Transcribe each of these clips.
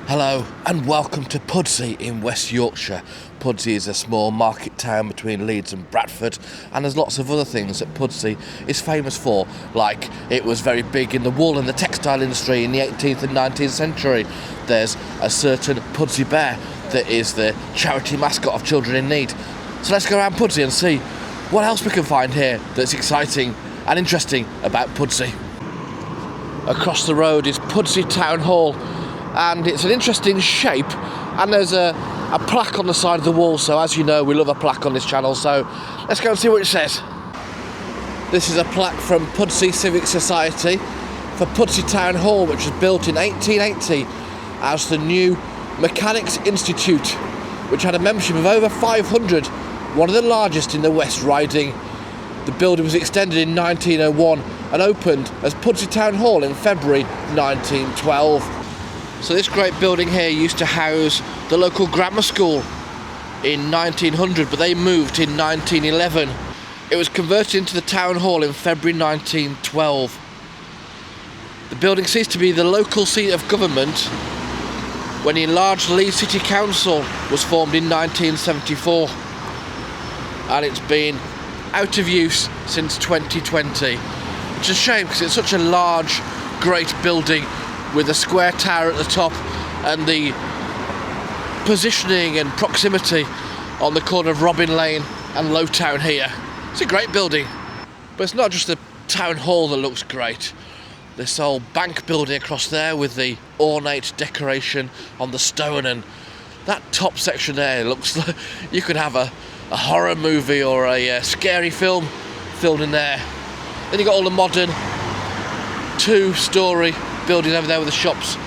Hello and welcome to Pudsey in West Yorkshire. Pudsey is a small market town between Leeds and Bradford, and there's lots of other things that Pudsey is famous for, like it was very big in the wool and the textile industry in the 18th and 19th century. There's a certain Pudsey Bear that is the charity mascot of children in need. So let's go around Pudsey and see what else we can find here that's exciting and interesting about Pudsey. Across the road is Pudsey Town Hall, and it's an interesting shape, and there's a plaque on the side of the wall, so as you know we love a plaque on this channel, so let's go and see what it says. This is a plaque from Pudsey Civic Society for Pudsey Town Hall, which was built in 1880 as the new Mechanics Institute, which had a membership of over 500, one of the largest in the West Riding. The building was extended in 1901 and opened as Pudsey Town Hall in February 1912. So this great building here used to house the local grammar school in 1900, but they moved in 1911. It was converted into the town hall in February 1912. The building ceased to be the local seat of government when the enlarged Leeds City Council was formed in 1974, and it's been out of use since 2020, which is a shame because it's such a large, great building with a square tower at the top and the positioning and proximity on the corner of Robin Lane and Lowtown here. It's a great building, but it's not just the town hall that looks great. This old bank building across there with the ornate decoration on the stone, and that top section there looks like you could have a horror movie or a scary film filmed in there. Then you've got all the modern two-storey building over there with the shops.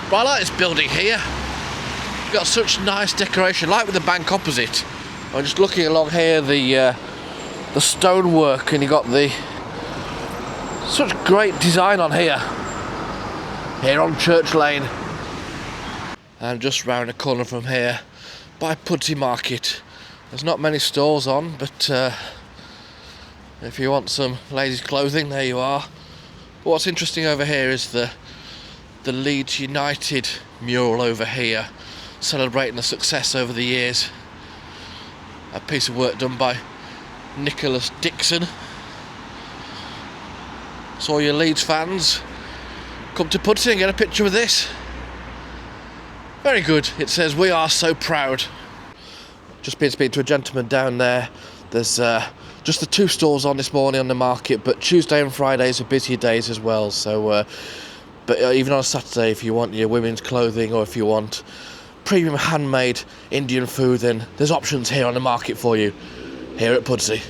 But I like this building here. You've got such nice decoration, like with the bank opposite. I'm just looking along here, the stonework, and you've got the such great design on here on Church Lane. And just round the corner from here by Pudsey Market. There's not many stores on, but if you want some ladies' clothing, there you are. But what's interesting over here is the Leeds United mural over here, celebrating the success over the years. A piece of work done by Nicholas Dixon. So all your Leeds fans, come to Pudsey and get a picture with this. Very good. It says, "We are so proud." Just been speaking to a gentleman down there. There's just the two stores on this morning on the market, but Tuesday and Fridays are busier days as well. So, but even on a Saturday, if you want your women's clothing or if you want premium handmade Indian food, then there's options here on the market for you, here at Pudsey.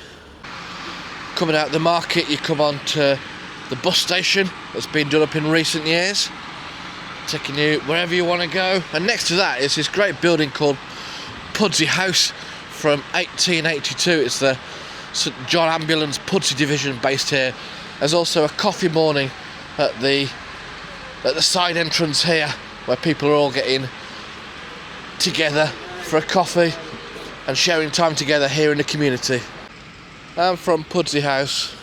Coming out the market, you come on to the bus station that's been done up in recent years, taking you wherever you want to go. And next to that is this great building called Pudsey House from 1882. It's the St John Ambulance Pudsey division based here. There's also a coffee morning at the side entrance here, where people are all getting together for a coffee and sharing time together here in the community. And from Pudsey House,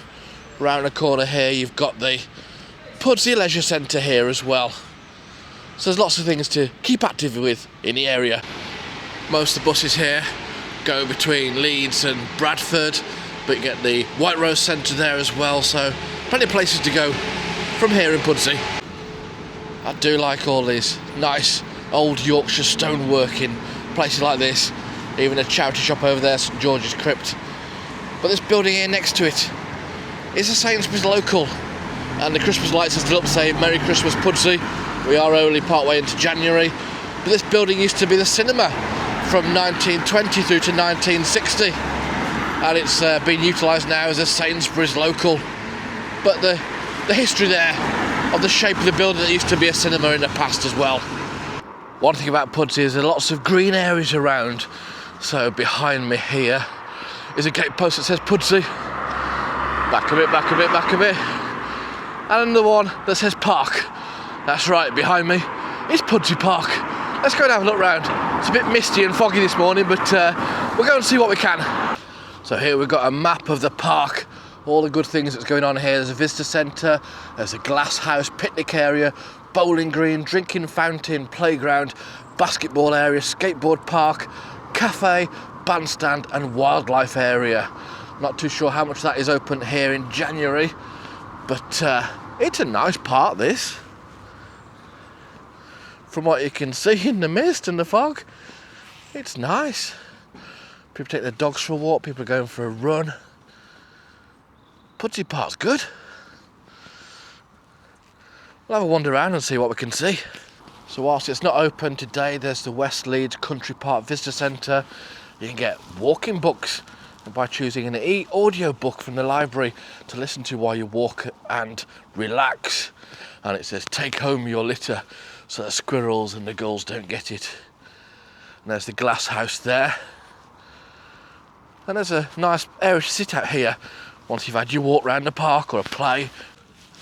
round the corner here, you've got the Pudsey Leisure Centre here as well. So there's lots of things to keep active with in the area. Most of the buses here go between Leeds and Bradford, but you get the White Rose Centre there as well, so plenty of places to go from here in Pudsey. I do like all these nice old Yorkshire stonework in places like this, even a charity shop over there, St George's Crypt. But this building here next to it is a Sainsbury's local, and the Christmas lights are still up saying "Merry Christmas Pudsey." We are only part way into January, but this building used to be the cinema from 1920 through to 1960, and it's been utilised now as a Sainsbury's local. But the history there of the shape of the building that used to be a cinema in the past as well. One thing about Pudsey is there are lots of green areas around. So behind me here is a gate post that says Pudsey. Back a bit, back a bit, back a bit. And another one that says Park. That's right, behind me is Pudsey Park. Let's go and have a look round. It's a bit misty and foggy this morning, but we'll go and see what we can. So here we've got a map of the park, all the good things that's going on here. There's a visitor centre, there's a glass house, picnic area, bowling green, drinking fountain, playground, basketball area, skateboard park, café, bandstand and wildlife area. Not too sure how much that is open here in January, but it's a nice park, this. From what you can see in the mist and the fog, it's nice. People take their dogs for a walk, people are going for a run. Pudsey Park's good. We'll have a wander around and see what we can see. So whilst it's not open today, there's the West Leeds Country Park Visitor Centre. You can get walking books by choosing an e-audio book from the library to listen to while you walk and relax. And it says, take home your litter so the squirrels and the gulls don't get it. And there's the glass house there. And there's a nice area to sit out here once you've had your walk round the park or a play.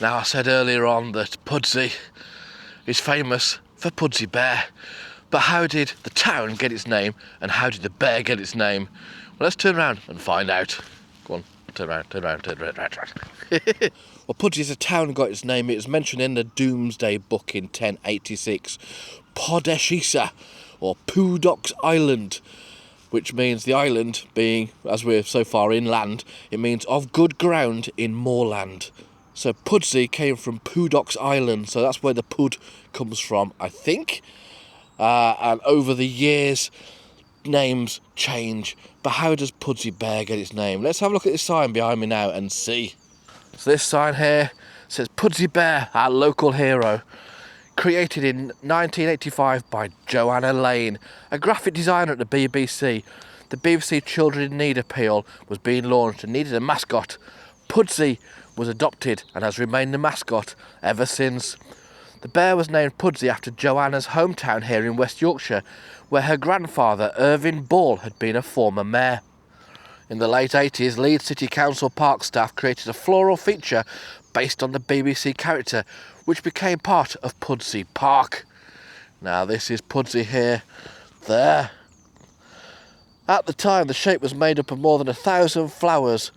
Now, I said earlier on that Pudsey is famous for Pudsey Bear, but how did the town get its name and how did the bear get its name? Well, let's turn around and find out. Go on, turn around. Well, Pudsey as a town got its name. It was mentioned in the Doomsday Book in 1086. Podeshisa, or Pudoc's Island, which means the island being, as we're so far inland, it means of good ground in moorland. So Pudsey came from Pudoc's Island, so that's where the Pud comes from, I think. And over the years, names change. But how does Pudsey Bear get its name? Let's have a look at this sign behind me now and see. So this sign here says Pudsey Bear, our local hero. Created in 1985 by Joanna Lane, a graphic designer at the BBC. The BBC Children in Need appeal was being launched and needed a mascot. Pudsey was adopted and has remained the mascot ever since. The bear was named Pudsey after Joanna's hometown here in West Yorkshire, where her grandfather, Irving Ball, had been a former mayor. In the late 80s, Leeds City Council park staff created a floral feature based on the BBC character, which became part of Pudsey Park. Now this is Pudsey here, there. At the time, the shape was made up of more than 1,000 flowers.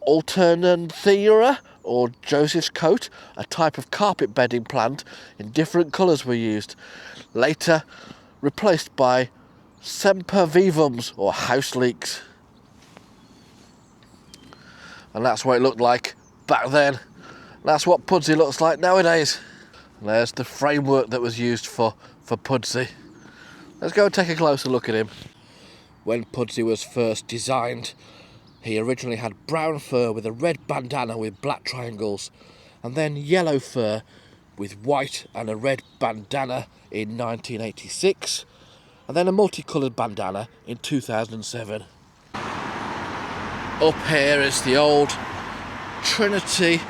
Alternanthera, or Joseph's coat, a type of carpet bedding plant in different colours were used, later replaced by sempervivums, or house leeks. And that's what it looked like back then. That's what Pudsey looks like nowadays. And there's the framework that was used for Pudsey. Let's go and take a closer look at him. When Pudsey was first designed, he originally had brown fur with a red bandana with black triangles, and then yellow fur with white and a red bandana in 1986, and then a multicoloured bandana in 2007. Up here is the old Trinity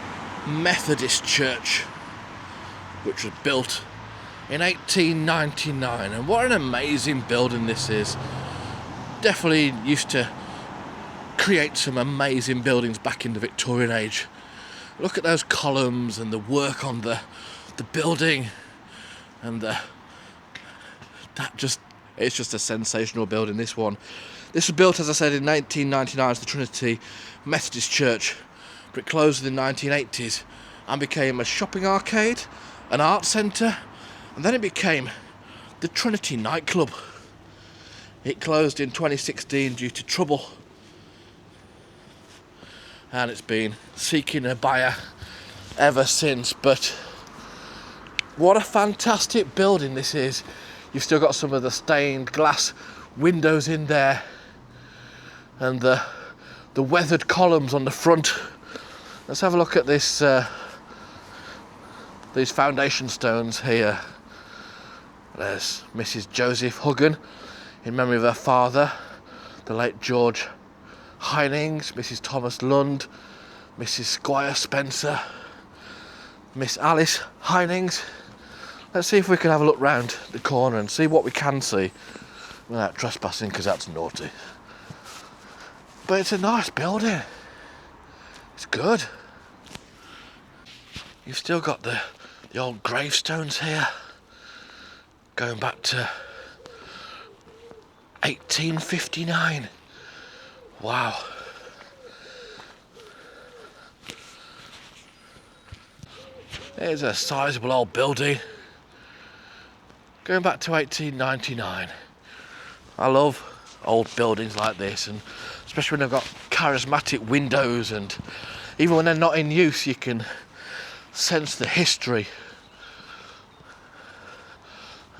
Methodist Church, which was built in 1899, and what an amazing building this is. Definitely used to create some amazing buildings back in the Victorian age. Look at those columns and the work on the building, and it's just a sensational building, this one. This was built, as I said, in 1999 as the Trinity Methodist Church, but it closed in the 1980s and became a shopping arcade, an art centre, and then it became the Trinity nightclub. It closed in 2016 due to trouble, and it's been seeking a buyer ever since. But what a fantastic building this is. You've still got some of the stained glass windows in there, and the weathered columns on the front. Let's have a look at this. These foundation stones here. There's Mrs. Joseph Huggan, in memory of her father, the late George Heinings, Mrs. Thomas Lund, Mrs. Squire Spencer, Miss Alice Heinings. Let's see if we can have a look round the corner and see what we can see without trespassing, because that's naughty. But it's a nice building. It's good. You've still got the old gravestones here, going back to 1859. Wow. There's a sizable old building going back to 1899. I love old buildings like this, and especially when they've got charismatic windows, and even when they're not in use you can sense the history.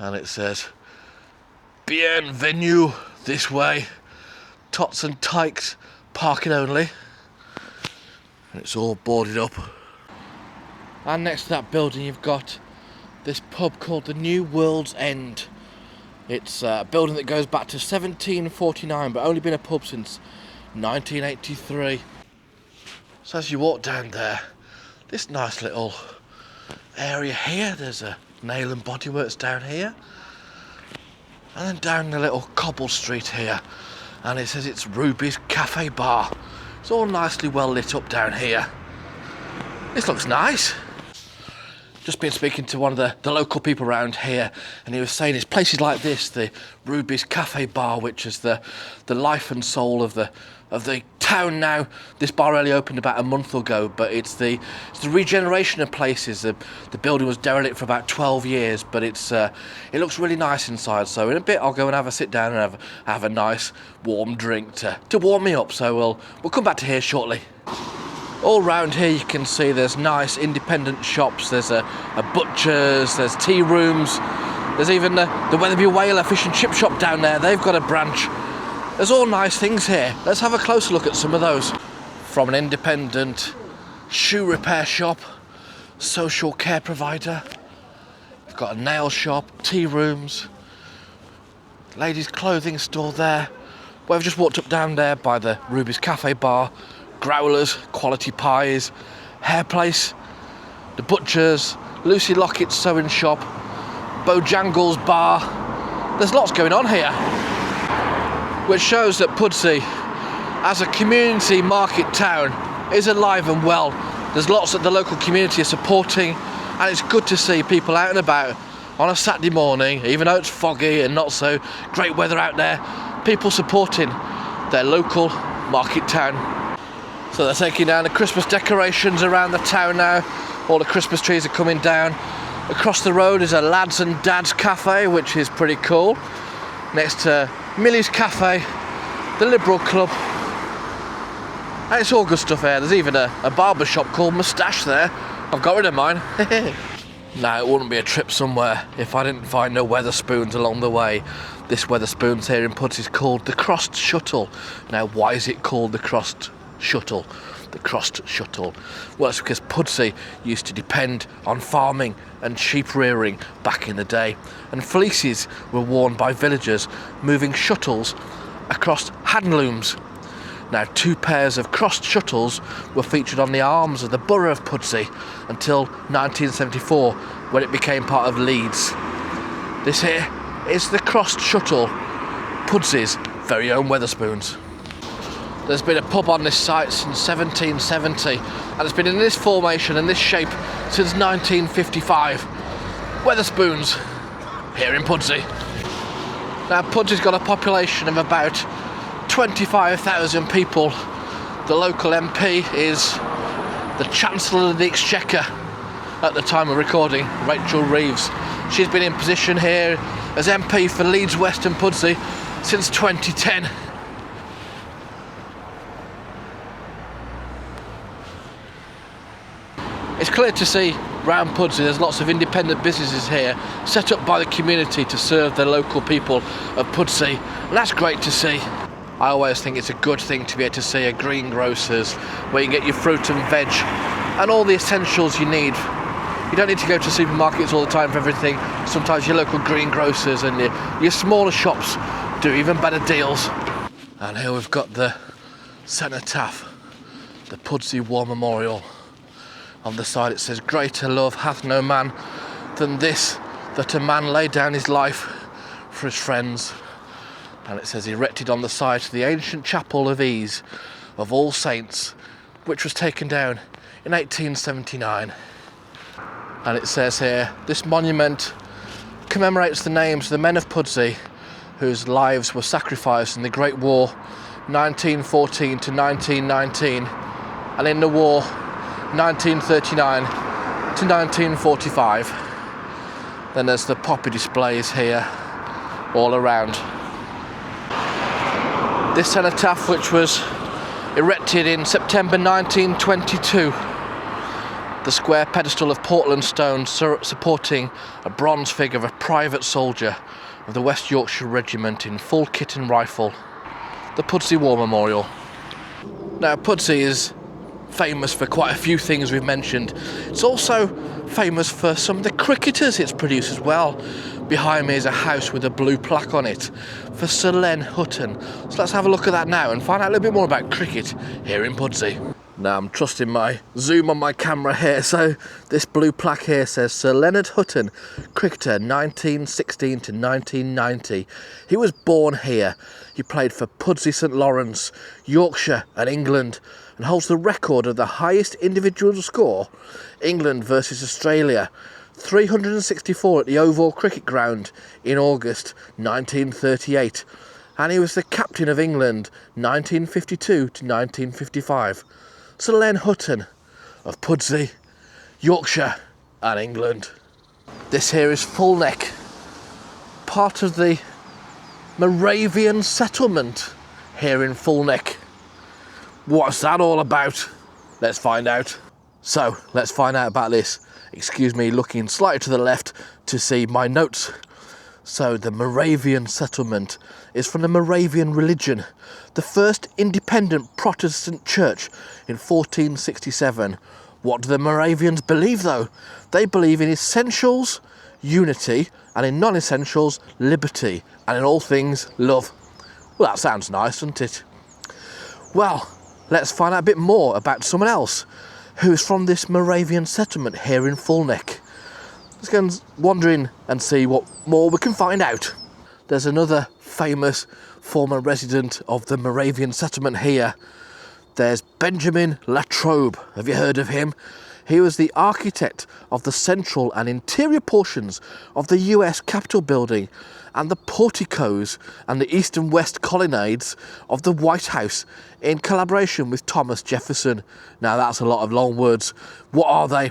And it says bienvenue this way, tots and tykes parking only, and it's all boarded up. And next to that building you've got this pub called the New World's End. It's a building that goes back to 1749 but only been a pub since 1983. So as you walk down there, this nice little area here, there's a nail and bodyworks down here, and then down the little cobble street here, and it says it's Ruby's Cafe Bar. It's all nicely well lit up down here. This looks nice. Just been speaking to one of the local people around here, and he was saying it's places like this, the Ruby's Cafe Bar, which is the life and soul of the town now. This bar only opened about a month ago, but it's the regeneration of places. The building was derelict for about 12 years, but it looks really nice inside. So in a bit I'll go and have a sit down and have a nice warm drink to warm me up. So we'll come back to here shortly. All round here you can see there's nice independent shops. There's a butcher's, there's tea rooms, there's even the Weatherby Whaler fish and chip shop down there. They've got a branch. There's all nice things here. Let's have a closer look at some of those. From an independent shoe repair shop, social care provider, we've got a nail shop, tea rooms, ladies' clothing store there. We've just walked up down there by the Ruby's Cafe Bar, growlers, quality pies, hair place, the butcher's, Lucy Lockett's sewing shop, Bojangles bar. There's lots going on here, which shows that Pudsey, as a community market town, is alive and well. There's lots that the local community are supporting, and it's good to see people out and about on a Saturday morning, even though it's foggy and not so great weather out there, people supporting their local market town. So they're taking down the Christmas decorations around the town now. All the Christmas trees are coming down. Across the road is a Lads and Dads Cafe, which is pretty cool. Next to Millie's Cafe, the Liberal Club. And it's all good stuff here. There's even a barber shop called Moustache there. I've got rid of mine. Now, it wouldn't be a trip somewhere if I didn't find no Wetherspoons along the way. This Wetherspoons here in Pudsey is called the Crossed Shuttle. Now, why is it called the Crossed Shuttle? The Crossed Shuttle. Well, it's because Pudsey used to depend on farming and sheep rearing back in the day, and fleeces were worn by villagers moving shuttles across hand looms. Now, 2 pairs of crossed shuttles were featured on the arms of the borough of Pudsey until 1974, when it became part of Leeds. This here is the Crossed Shuttle, Pudsey's very own Wetherspoons. There's been a pub on this site since 1770, and it's been in this formation and this shape since 1955. Wetherspoons, here in Pudsey. Now, Pudsey's got a population of about 25,000 people. The local MP is the Chancellor of the Exchequer at the time of recording, Rachel Reeves. She's been in position here as MP for Leeds West and Pudsey since 2010. It's clear to see round Pudsey there's lots of independent businesses here set up by the community to serve the local people of Pudsey, and that's great to see. I always think it's a good thing to be able to see a greengrocer's where you get your fruit and veg and all the essentials you need. You don't need to go to supermarkets all the time for everything. Sometimes your local greengrocers and your smaller shops do even better deals. And here we've got the cenotaph, the Pudsey War Memorial. On the side it says, "Greater love hath no man than this, that a man lay down his life for his friends." And it says, "Erected on the site of the ancient chapel of Ease of All Saints, which was taken down in 1879. And it says here, "This monument commemorates the names of the men of Pudsey whose lives were sacrificed in the Great War 1914 to 1919, and in the war 1939 to to 1945. Then there's the poppy displays here all around. This cenotaph, which was erected in September 1922. The square pedestal of Portland stone supporting a bronze figure of a private soldier of the West Yorkshire Regiment in full kit and rifle. The Pudsey War Memorial. Now, Pudsey is famous for quite a few things we've mentioned. It's also famous for some of the cricketers it's produced as well. Behind me is a house with a blue plaque on it for Sir Len Hutton. So let's have a look at that now and find out a little bit more about cricket here in Pudsey. Now I'm trusting my zoom on my camera here, so this blue plaque here says Sir Leonard Hutton, cricketer 1916 to 1990. He was born here. He played for Pudsey St Lawrence, Yorkshire and England, and holds the record of the highest individual score, England versus Australia, 364 at the Oval Cricket Ground in August 1938, and he was the captain of England 1952 to 1955. Sir Len Hutton of Pudsey, Yorkshire and England. This here is Full Neck, part of the Moravian settlement here in Full Neck. What's that all about? Let's find out. So, let's find out about this. Excuse me looking slightly to the left to see my notes. So, the Moravian settlement is from the Moravian religion, the first independent Protestant church in 1467. What do the Moravians believe though? They believe in essentials, unity, and in non-essentials, liberty, and in all things, love. Well, that sounds nice, doesn't it? Well, let's find out a bit more about someone else who's from this Moravian settlement here in Full Neck. Let's go and wander in and see what more we can find out. There's another famous former resident of the Moravian settlement here. There's Benjamin Latrobe. Have you heard of him? He was the architect of the central and interior portions of the US Capitol building and the porticos and the east and west colonnades of the White House in collaboration with Thomas Jefferson. Now that's a lot of long words. What are they?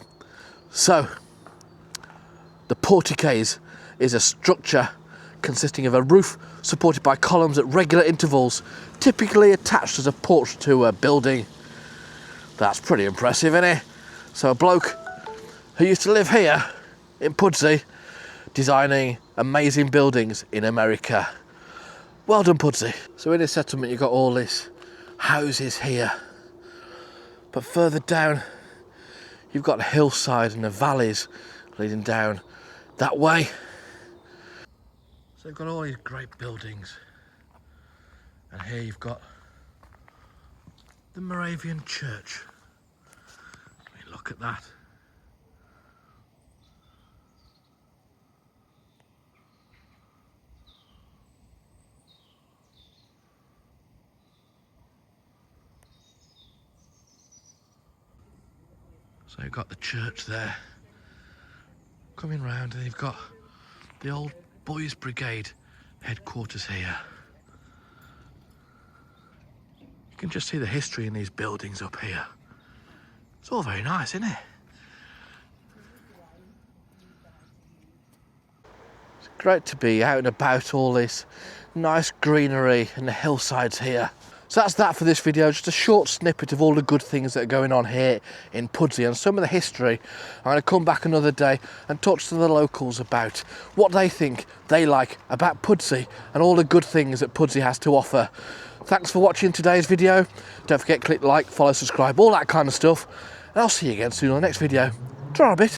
So, the porticos is a structure consisting of a roof supported by columns at regular intervals, typically attached as a porch to a building. That's pretty impressive, isn't it? So a bloke who used to live here in Pudsey, designing amazing buildings in America. Well done, Pudsey. So in this settlement you've got all these houses here, but further down you've got the hillside and the valleys leading down that way. So you've got all these great buildings, and here you've got the Moravian church. I mean, look at that. So you've got the church there, coming round, and you've got the old Boys Brigade headquarters here. You can just see the history in these buildings up here. It's all very nice, isn't it? It's great to be out and about, all this nice greenery and the hillsides here. So that's that for this video, just a short snippet of all the good things that are going on here in Pudsey and some of the history. I'm going to come back another day and talk to the locals about what they think they like about Pudsey and all the good things that Pudsey has to offer. Thanks for watching today's video. Don't forget, click like, follow, subscribe, all that kind of stuff. And I'll see you again soon on the next video. Ta-ra a bit.